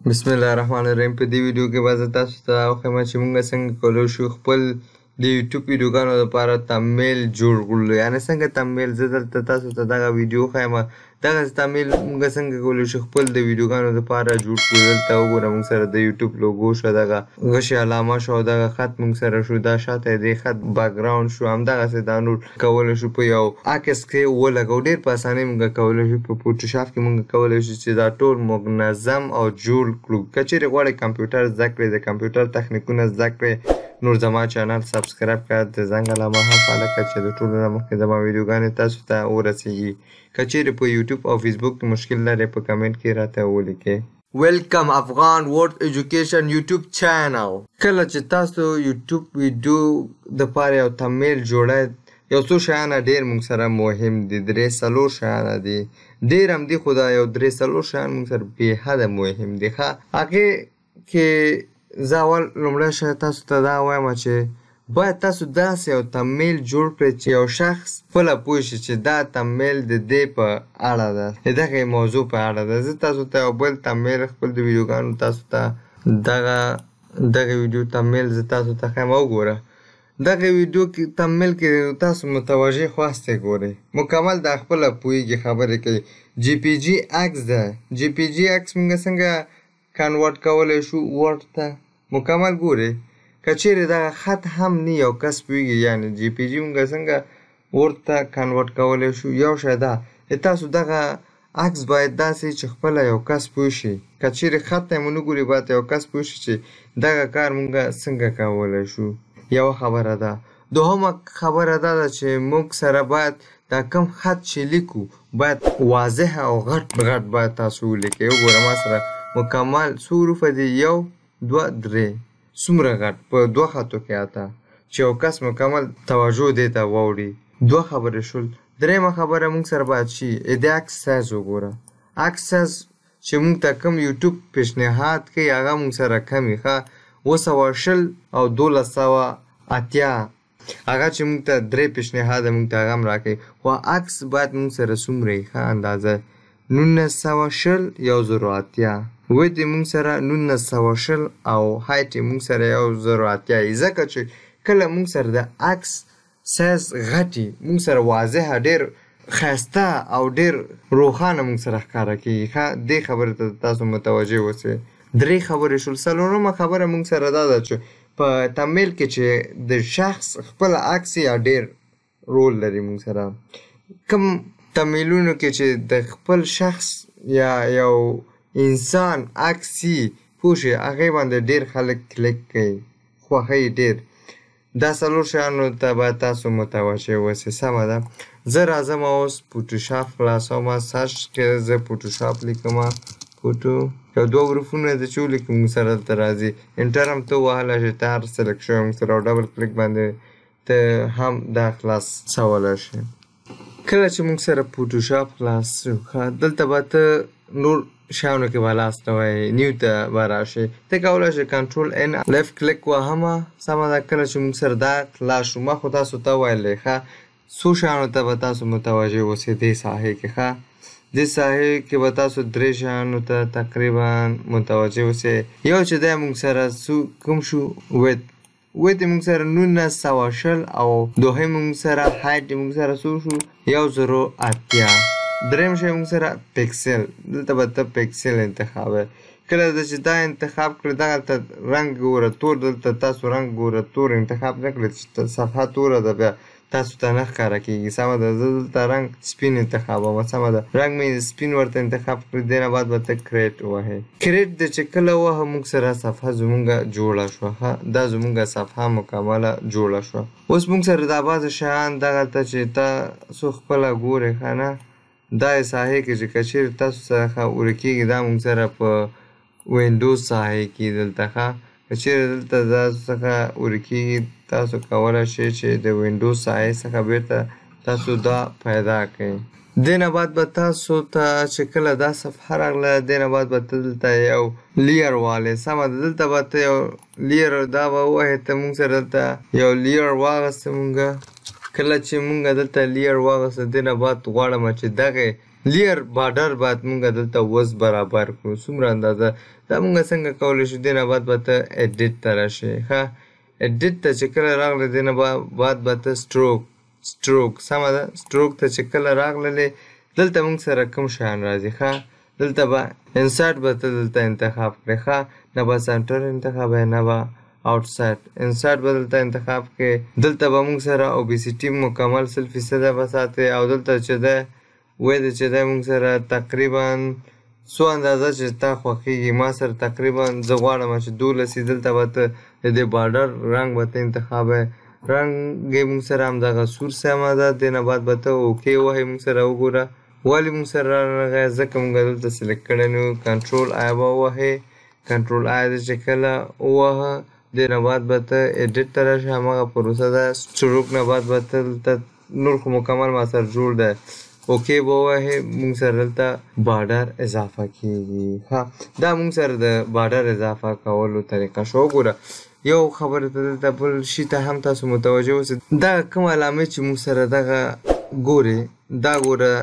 بسم الله الرحمن الرحیم. په دې ویډیو کې به زه تاسو ته وښیم چې موږ څنګه کولی شو خپل د یوټیوب ویډیوګانو لپاره تمبنیل جوړ کړو، یعنې څنګه تمبنیل. زه دلته تاسو ته دغه ویډیو ښیم، دغسې تمبنیل موږ څنګه کولی شو خپل د ویډیوګانو لپاره جوړ کړو. دلته وګوره موږ سره د یوټیوب لوګو شو، دغه غشي علامه شو او دغه خط موږ سره شو، دا شاته یې د خط بیکګراونډ شو. همدغسې دا نور کولی شو په یو عکس کې ولګو. ډېر په اسانۍ موږ کولی شو په فوټوشاپ کې موږ کولی شو چې دا ټول منظم او جوړ کړو. که چیرې غواړئ کمپیوټر زده کړئ، د کمپیوټر تخنیکونه زده کړئ، نور زما چینل سبسکرایب کړه، د زنګ علامه هم فعاله کړه چې د ټولو نه مخکې زما ویډیوګانې تاسو ته ورسیږي. که چیرې په یوټیوب او فیسبوک کې مشکل لرئ په کمنټ کې راته ولیکئ. ویلکم افغان ورډ ایجوکیشن یوټیوب چینل. کله چې تاسو یوټیوب ویډیو دپاره یو تمبنیل جوړئ، یو څو شیانه ډېر موږ سره مهم دي. 3-4 شیانه دي، ډېر هم دي خو دا یو 3-4 شیان موږ سره بېحده مهم دي. هغې کې زه اول لومړی شی تاسو ته دا وایم چې باید تاسو داسې یو تمبنیل جوړ کړئ چې یو شخص خپله پوه شي چې دا تمبنیل د دې په اړه ده، د دغې موضوع په اړه ده. زه تاسو ته یو بل تمبنیل خپل د ویډیوګانو تاسو ته دغه ویډیو تمبنیل زه تاسو ته ښیم. وګوره دغه ویډیو کې تمبنیل کې تاسو متوجه خواستې ګورئ، مکمل دا خپله پوهېږي، خبرې کوي. جی پی جي عکس ده. جی پی جي عکس موږ څنګه کنورټ کولی شو ورډ ته، مکمل ګورئ. که چیرې دغه خط هم نه یو کس پوهېږي، یعنې جی پی جي موږ څنګه ورډ ته کنورټ کولی شو. یو شی دا تاسو دغه عکس باید داسې چې خپله یو کس پوه شي. که چیرې خط ته یې مو نه ګوري، باید یو کس پوه شي چې دغه کار موږ څنګه کولی شو. یوه خبره ده. دوهمه خبره دا ده چې موږ سره باید دا کم خط چې لیکو باید واضح او غټ باید تاسو ولیکئ. وګوره ما سره مکمل څو حروفه دي، 1 2 3 څومره غټ په 2 خطو کې اته، چې یو کس مکمل توجه دې ته واوړي. 2 خبرې شول. درېیمه خبره موږ سره باید شي د عکس سایز. وګوره عکس سایز چې موږ ته کوم یوټیوب پیشنهاد کوي هغه موږ سره کم وي. 220 او 1280 هغه چې موږ ته 3 پیشنهاده موږ ته هغه هم راکوي، خو عکس باید موږ سره څومره وي اندازه 1920 1080. ویډ یې موږ سره 1920 او هایټ یې موږ سره 1080 وي، ځکه چې کله موږ سره د عکس سایز غټ وي موږ سره واضحه ډېر ښایسته او ډېر روښانه موږ سره ښکاره کېږي. دې خبرې ته تاسو متوجه اوسئ. 3 خبرې شول. 4مه خبره موږ سره دا ده چې په تمبنیل کې چې د شخص خپل عکس یا ډېر رول لري. موږ سره کوم تمبنیلونو کې چې د خپل شخص یا یو انسان عکس وي، پوه شئ هغې باندې ډېر خلک کلیک کوي، خوښوي ډېر. دا 4 شیانو ته باید تاسو متوجه اوسئ. سمه ده. زه راځم اوس فوټوشاپ خلاصوم. سرچ کې زه فوټوشاپ لیکم. یو 2 حروفونه د چې ولیکي موږ سره دلته راځي. انټر هم ته ووهلی شئ، ته هر سلیکټ شوی موږ سره، او ډبل کلیک باندې ته هم دا خلاصولی شئ. کله چې موږ سره فوټوشاپ خلاص شو، دلته به ته نور شیانو کې به لاس ته وایې، نیو ته به راشئ. ته کولی شئ کنټرول ان لیفټ کلیک وهمه. سمه ده. کله چې موږ سره دا خلاص شو، ما خو تاسو ته ویلی څو شیانو ته به تاسو متوجه اوسئ دې ساحې کې. دې ساحې کې به تاسو 3 شیانو ته تقریبا متوجه اوسئ. یو چې دی موږ سره کوم شو، ویډ یې موږ سره 1920 او دوهم موږ سره هایټ یې موږ سره څو شو 1080. درېیم شی موږ سره پیکسل. دلته به ته پیکسل انتخابوئ. کله چې دا انتخاب کړئ، دغلته رنګ ګوره تور، دلته تاسو رنګ ګوره تور انتخاب نه کړئ چې صفحه توره ده بیا تاسو ته نه ښکاره کېږي. سمه ده. زه دلته رنګ سپین انتخابوم. سمه ده. رنګ مې سپین ورته انتخاب کړي. دې نه بعد به ته کریټ ووهئ. کریټ د چې کله ووهه موږ سره صفحه زموږه جوړه شوه. دا زموږه صفحه مکمله جوړه شوه. اوس موږ سره دا بعضې شیان دغلته چې تاسو خپله ګورئ نه، دا یې ساحې کې چې که چیرې تاسو څخه ورکېږي، دا موږ سره په وینډوز ساحې کې دلته که چیرې دلته تاسو څخه ورکېږي، تاسو کولی شئ چې د وینډوز ساحې څخه بیرته تاسو دا پیدا کړئ. دې نه بعد به تاسو ته چې کله دا صفحه راغله، دې نه بعد به ته دلته یو لیر والئ. سمه ده. دلته به ته یو لیر دا به ووهئ. ته موږ سره دلته یو لیر واغسته. کله چې موږ دلته لیر واغسته، دې نه بعد غواړم چې دغې لیر بارډر بعد مونږ دلته وز برابر کړو څومره اندازه دا مونږ څنګه کولی شو دې نه بعد به ته ایډیټ ته راشې ښه ایډیټ ته چې کله راغلی دې نه بعد به ته سټروک سمه ده سټروک ته چې کله راغللې دلته مونږ سره کوم شیان راځي ښه دلته به انسرټ به ته دلته انتخاب کړې ښه نه به سنټر انتخاب نه به آوټسایډ انسرټ به دلته انتخاب کړې دلته به مونږ سره اوبیسیټي مکمل 100% به ساتې او دلته چې ده وایي ده چې دی مونږ سره تقریبا څو اندازه چې تا خوښېږي ما سره تقریبا زه غواړم چې 12 دلته به ته د دې بارډر رنګ به ته انتخابوې رنګ یې مونږ سره همدغه سور سیمه ده دې نه بعد به ته اوکې ووهې مونږ سره وګوره ولې مونږ سره رانغی ځکه مونږ دلته سلیکټ کړی نه وو کنټرول آی به ووهې کنټرول آی دې چې کله ووهه دې نه بعد به ته ایډیټ ته راشې هماغه پروسه ده سټروک نه بعد به ته دلته نور خو مکمل ما سره جوړ دی اوکې به ووهې مونږ سره دلته بارډر اضافه کېږي ښه دا مونږ سره د بارډر اضافه کولو طریقه شو وګوره یو خبره ته دلته بل شي ته هم تاسو متوجه اوسئ دا کوم علامې چې مونږ سره دغه ګورې دا ګوره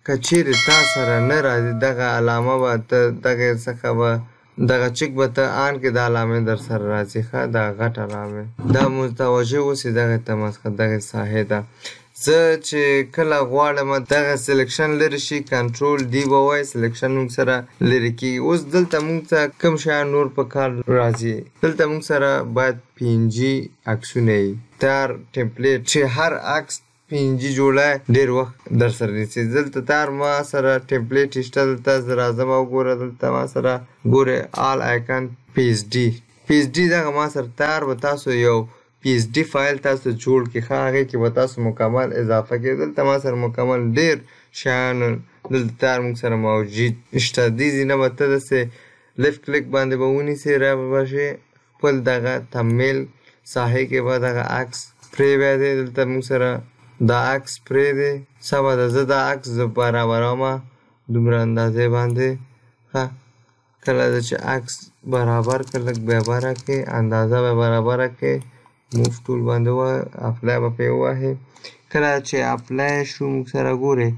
که چیرې تا سره نه راځي دغه علامه به ته دغه څخه به دغه چک به ته آن کې دا علامې در سره راځي ښه دا غټ علامې دا متوجه اوسئ دغې ته مسخه دغې ساحې ته زه چې کله غواړم دغه سلیکشن لرې شي کنټرول ډي به ووایي سلیکشن موږ سره لرې کېږي اوس دلته موږ ته کوم شیان نور په کار راځي دلته موږ سره باید PNG عکسونه وي تیار ټمپلیټ چې هر عکس PNG جوړه ډېر وخت در سره نیسي دلته تیار ما سره ټمپلیټ شته دلته زه راځم او ګوره دلته ما سره ګورې آل آیکن PSD دغه ما سره تیار به تاسو یو PSD فایل تاسو جوړ کړئ ښه هغې کې به تاسو مکمل اضافه کړئ دلته ما سره مکمل ډېر شیان دلته تیار موږ سره موجود شته دې ځینه به ته داسې لیفټ کلیک باندې به ونیسئ را به شي خپل دغه تممیل ساحې کې به دغه عکس پرې بیا دی دلته موږ سره دا عکس پرې دی سمه ده زه دا عکس زه برابروم دومره اندازې باندې ښه کله چې عکس برابر کړه لږ بیا بره کړې اندازه به برابره کړې موف ټول باندې ووهه اپلای به پرې ووهې کله چې اپلای شو موږ سره ګورې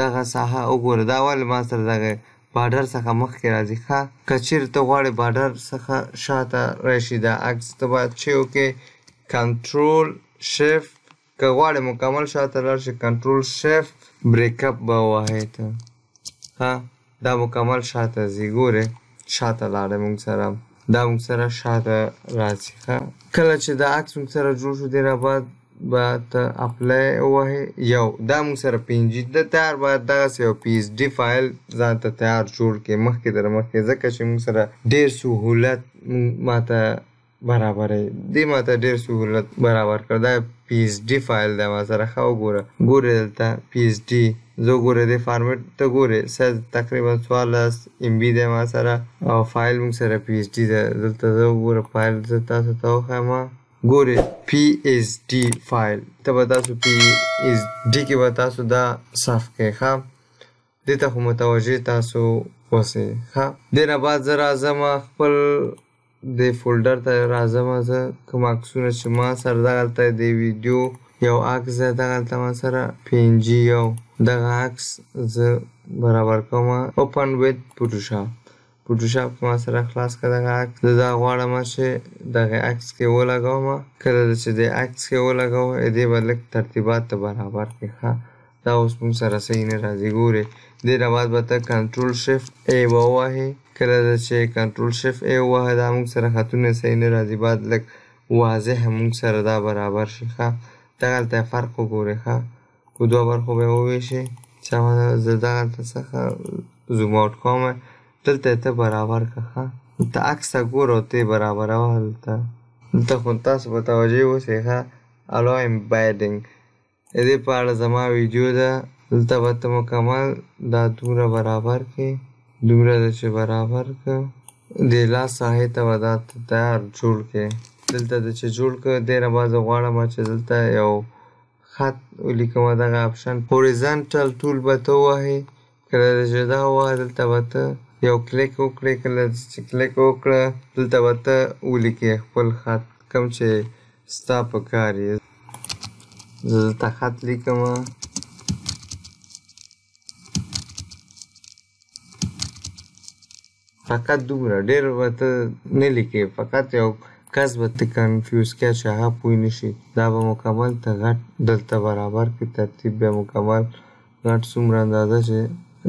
دغه ساحه وګوره دا ولې ما سره دغه بارډر څخه مخکې راځي ښه که چیرې ته غواړې بارډر څخه شاته راشي دا عکس ته باید چې وکړې کنټرول شفت که غواړې مکمل شاته لاړ شي کنټرول شفت بریک اپ به ووهې ته ښه دا مکمل شاته ځي ګورې شاته لاړی موږ سره دا موږ سره شاته راځي ښه کله چې دا عکس موږ سره جوړ شو دې نه بعد به ته اپلای ووهې یو دا موږ سره PNG د تیار باید دغسې یو PSD فایل ځان ته تیار جوړ کړې مخکې در مخکې ځکه چې موږ سره ډېر سهولت ماته برابروي دې ماته ډېر سهولت برابر کړ دا PSD فایل دی ما سره ښه وګوره ګورې دلته PSD زه ګوره دې فارمیټ ته ګورې سایز تقریبا 14 MB دی ما سره او فایل موږ سره PSD دی دلته زه وګوره فایل زه تاسو ته وښیم ګورې PSD فایل ته به تاسو PSD کې به تاسو دا صاف کړئ ښه دې ته خو متوجه تاسو اوسئ ښه دې نه بعد زه راځم خپل دې فولډر ته راځم زه کوم عکسونه چې ما سره دغلته دې ویډیو یو عکس دی دغلته ما سره PNG یو دغه عکس زه برابر کوم اوپن ویت فوټوشاپ کې ما سره خلاص کړه دغه عکس زه دا غواړم چې دغه عکس کې ولګوم کله چې دې عکس کې ولګوم دې به لږ ترتیبات ته برابر کړي ښه دا اوس موږ سره صحیح نه راځي ګورې دې نه بعد به ته کنټرول شفت A به ووهې کله چې کنټرول شفت A ووهه دا موږ سره خطونه صحیح نه راځي باید لږ واضح موږ سره دا برابر شي ښه دغلته فرق وګورئ ښه په دوه برخو به یې وویشئ سمه ده زه دغلته څخه زوم آوټ کوم دلته ته برابر کړه ښه ته عکس ته ګوره او ته یې برابروه دلته خو تاسو متوجه اوسئ ښه الو امبیډینګ د دې په اړه زما ویډیو ده دلته به ته مکمل دا دومره برابر کړې دومره ده چې برابر کړه دې لاس ساحې ته به دا تیار جوړ کړې دلته ده چې جوړ کړه دې نه بعد زه غواړم چې دلته یو خط ولیکم دغه اپشن هوریزنټل ټول به ته ووهې کله چې دا ووهه دلته به ته یو کلیک وکړې کله چې کلیک وکړه دلته به ته ولیکې خپل خط کوم چې ستا په کار یې زه دلته خط لیکم فقط دومره ډېر به ته نه لیکې فقط یو کس به ته کنفیوز کړي چې هغه پوه نه شي دا به مکمل ته غټ دلته برابر کړي ترتیب به مکمل غټ څومره اندازه چې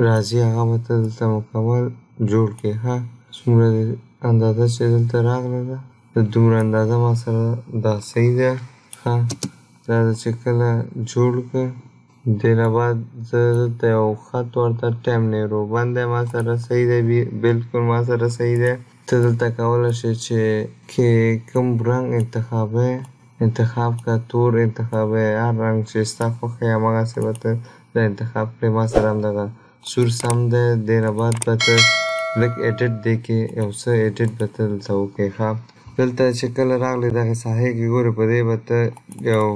راځي هغه به ته دلته مکمل جوړ کړي ها څومره اندازه چې دلته راغله ده د دومره اندازه ما سره دا صحیح ده ها دا چې کله جوړ کړه دې نه بعد زه دلته یو خط ورته ټایم نیرو بند دی ما سره صحیح دی بلکل ما سره صحیح دی ته دلته کولی شې چې کوم رنګ انتخاب کا تور انتخابی هر رنګ چې ستا خوښ یې هماغسې به ته دا انتخاب کړې ما سره هم دغه سور سم دی دې نه بعد به ته لږ ایډیټ دی کې یو څه ایډیټ به ته دلته وکړې ښه دلته چې کله راغلې دغې ساحې کې ګورې په دې به ته یو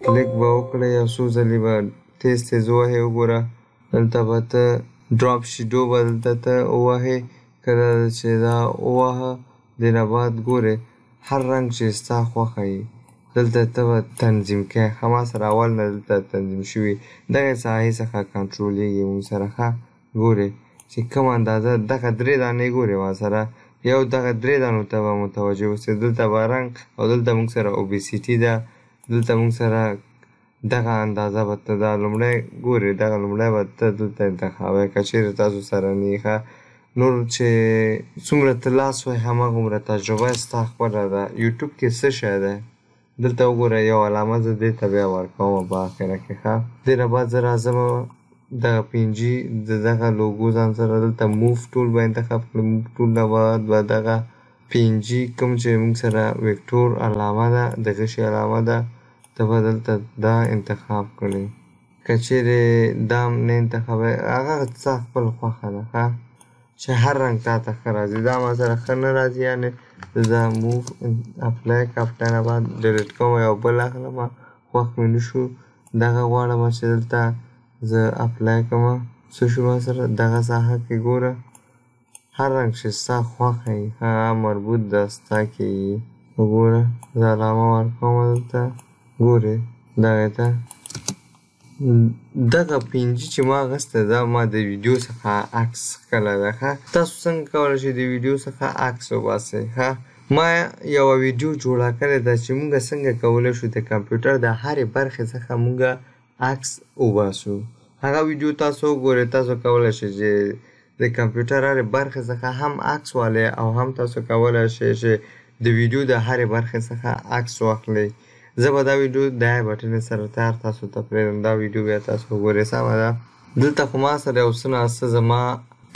کلیک به وکړې یو څو ځلې به تیز ووهې وګوره دلته به ته ډراپ شیډو به دلته ته ووهې کله چې دا ووهه دې نه بعد ګورې هر رنګ چې ستا خوښه یي دلته ته به تنظیم کړې ښه ما سره اول نه دلته تنظیم شوي دغې ساحې څخه کنټرولېږي مونږ سره ښه ګورې چې کوم اندازه دغه 3 دانې ګورې ما سره یو دغه 3 دانو ته به متوجه اوسې دلته به رنګ او دلته مونږ سره اوبیسیټي ده دلته مونږ سره دغه اندازه به ته دا لومړی ګورې دغه لومړی به ته دلته انتخابی که چیرې تاسو سره نه یې ښه نور چې څومره ته لاس وایې هماغومره تجربه ستا خپله ده یوټیوب کې څه شی دی دلته وګوره یو علامه زه دې ته بیا ورکوم په آخره کې ښه دې نه بعد زه راځم دغه پینجي د دغه لوګو ځان سره دلته موف ټول به انتخاب کړم موف ټول نه بعد به دغه پینجي کوم چې موږ سره ویکټور علامه ده د غشي علامه ده ته به دلته دا انتخاب کړې که چیرې دا هم نه انتخابی هغه ستا خپل خوښه ده ښه چې هر رنګ تا ته ښه راځي دا ما سره ښه نه راځي یعنې زه موف اپلای کافټای نه بعد ډیلیټ کوم یو بل اخلم خوښ مې نه شو دغه غواړم چې دلته زه اپلای کوم څه شو ما سره دغه ساحه کې ګوره هر رنګ چې ستا خوښه یي هغه مربوط ده ستا کې یي وګوره زه علامه ورکوم دلته ګورې دغې ته دغه پینجي چې ما اخیستی دا ما د ویډیو څخه عکس کله ده ښه تاسو څنګه کولی شئ د ویډیو څخه عکس وباسئ ښه ما یوه ویډیو جوړه کړې ده چې موږ څنګه کولی شو د کمپیوټر د هرې برخې څخه موږ عکس وباسو هغه ویډیو تاسو وګورئ تاسو کولی شئ چې د کمپیوټر هرې برخې څخه هم عکس والئ او هم تاسو کولی شئ چې د ویډیو د هرې برخې څخه عکس واخلئ زه به دا ویډیو د آی بټنې سره تیار تاسو ته پرېږدم دا ویډیو بیا تاسو وګورئ سمه ده دلته خو ما سره یو څه ناڅه زما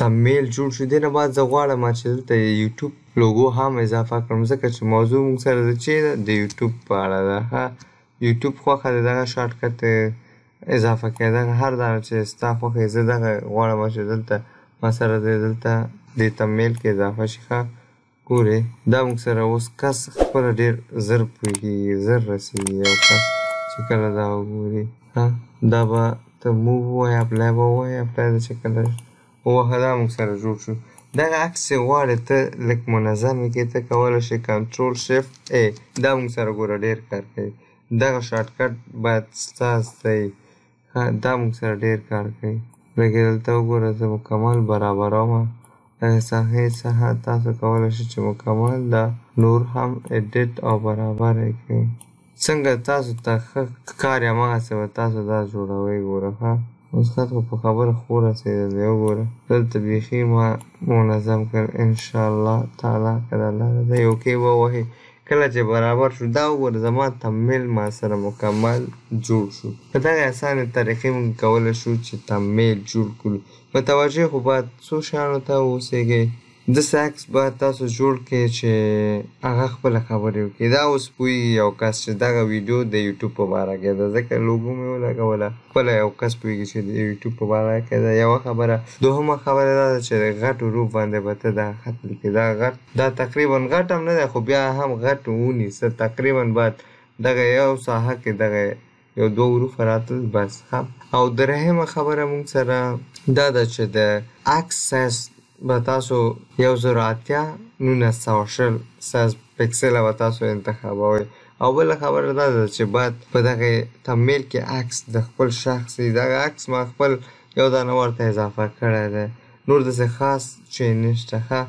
تمایل جوړ شو دې نه بعد زه غواړم چې دلته یوټیوب لوګو هم اضافه کړم ځکه چې موضوع موږ سره د چی ده د یوټیوب په اړه ده ښه یوټیوب خوښه دی دغه شارټ کټ اضافه کړی دغه هر دانه چې ستا خوښه یې زه دغه غواړم چې دلته ما سره دلته دې تمایل کې اضافه شي ښه ګورې دا موږ سره اوس کس خپله ډېر زر پوهېږي زر رسېږي یو کس چې کله دا وګوري ښه دا به ته موو ووایې اپلای به ووایې اپلای ده چې کله ووهه دا موږ سره جوړ شو دغه عکس چې غواړې ته لږ منظم یې کړې ته کولی شې کنټرول شفټ ای دا موږ سره ګوره ډېر کار کوي دغه شارټ کټ باید ستا زده یي ښه دا موږ سره ډېر کار کوي لکه دلته وګوره زه مکمل برابرومه دغې ساحې څخه تاسو کولی شئ چې مکمل دا نور هم ایډیټ او برابر یې کړئ څنګه تاسو ته ښه ښکاري هماغسې به تاسو دا جوړوئ ګوره ښه اوس خط خو په خبره خو ورسېدلی وګوره دلته بیخي ما منظم کړ انشاءالله تعالی که د الله رضا یو کې به ووهې کله چې برابر شو دا وګوره زما تمایل ما سره مکمل جوړ شو په دغې اسانې طریقې موږ کولی شو چې تمایل جوړ کړو متوجه خو باید څو شیانو ته واوسېږئ داسې عکس باید تاسو جوړ کړئ چې هغه خپله خبرې وکړي دا اوس پوهېږي یو کس چې دغه ویډیو د یوټیوب په باره کې ده ځکه لوګو مې ولګوله خپله یو کس پوهېږي چې د یوټیوب په باره کې ده یوه خبره دوهمه خبره دا ده چې د غټ حروف باندې به ته دا خط لیکې دا غټ دا تقریبا غټ هم نه دی خو بیا هم غټ ونیسه تقریبا باید دغه یو ساحه کې دغه یو دوه حروف راتل بس ښه او درېیمه خبره موږ سره دا ده چې د عکس سایز به تاسو 1080x1920 سایز پکسله به تاسو انتخابوئ او بله خبره دا ده چې باید په دغې تمایل کې عکس د خپل شخص وي دغه عکس ما خپل یو دانه ورته اضافه کړی دی نور داسې خاص شی نشته ښه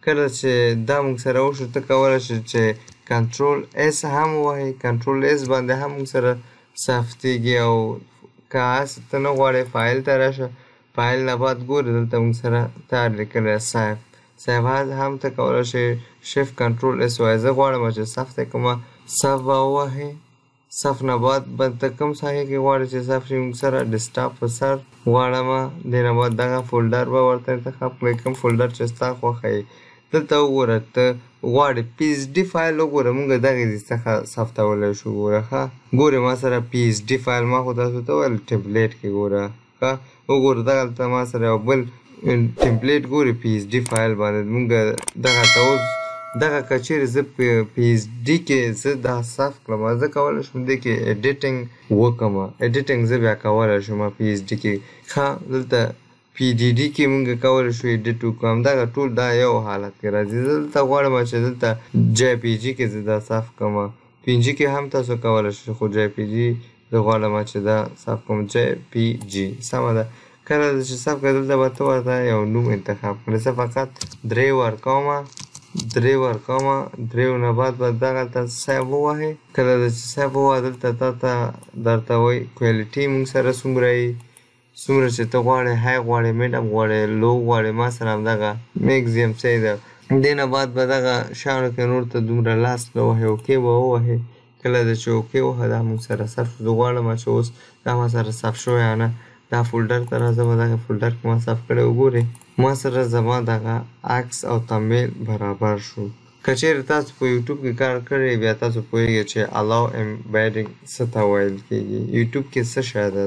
کله چې دا موږ سره وشو ته کولی شې چې کنټرول اس هم ووهئ. کنټرول اس باندې هم موږ سره ثبتېږي او که هسې ته نه غواړې فایل ته راشه، فایل نه بعد ګورې دلته موږ سره تار لیکلی سیف هم ته کولی شې شفت کنټرول اس ووایې. زه غواړم چې صف ته کومه صف به ووهې. صف نه بعد به ته کوم ساحې کې غواړې چې صف شي موږ سره ډیسکټاپ په سر غواړم. دې نه بعد دغه فولډر به ورته انتخاب کړئ، کوم فولډر چې ستا خوښه یې. دلته وګوره ته غواړې پی ایچ ډي فایل وګوره موږ دغې ځای څخه ثبتولی شو. ګوره ښه ګورې ما سره پی ایچ ډي فایل ما خو تاسو ته ویل ټمپلیټ کې ګوره ښه وګوره دغلته ما سره یو بل ټمپلیټ ګورې پی ایچ ډي فایل باندې موږ دغلته اوس دغه که چیرې زه په پی ایچ ډي کې زه دا صف کړم زه کولی شم دې کې ایډیټینګ وکړم. ایډیټینګ زه بیا کولی شم پی ایچ ډي کې. ښه دلته پی ډي ډي کې موږ کولی شو ایډیټ وکړو. همدغه ټول دا یو حالت کې راځي. زه دلته غواړم چې دلته جی پی جي کې زه دا صف کړم. پي ان جي کې هم تاسو کولی شئ خو جی پی جي زه غواړم چې دا صف کړم جی پی جي. سمه ده. کله چې صف کړې دلته به ته ورته یو نوم انتخاب کړې. زه فقط 3 ورکوم. 3 نه بعد به دغلته سیف ووهئ. کله چې سیف ووهه دلته تا ته درته وایي کوالټي موږ سره څومره یي، څومره چې ته غواړې های غواړې میډم غواړې لو غواړې. ما سره همدغه میکزیم صحیح ده. دې نه بعد به دغه شیانو کې نور ته دومره لاس نه وهئ اوکې به ووهئ. کله چې اوکې ووهه دا موږ سره ثبت شو. زه غواړم چې اوس دا ما سره ثبت شوی یا نه. دا فولډر ته راځه به دغه فولډر کې ما ثبت کړی وګورئ ما سره زما دغه عکس او تمبنیل برابر شو. که چیرې تاسو په یوټیوب کې کار کړی بیا تاسو پوهیږئ چې الاو امبیډینګ څه ته ویل کیږي. یوټیوب کې څه شی ده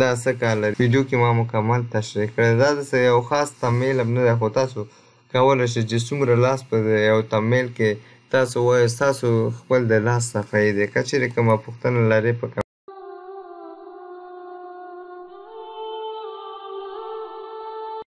دا څه کار لري. ویډیو کې ما مکمل تشریح کړی. دا داسې یو خاص تمبنیل هم نه دی خو تاسو کولی شئ چې څومره لاس په یو تمبنیل کې تاسو وایئ ستاسو خپل د لاس صفحه یې دی. که چیرې کومه پوښتنه لرئ په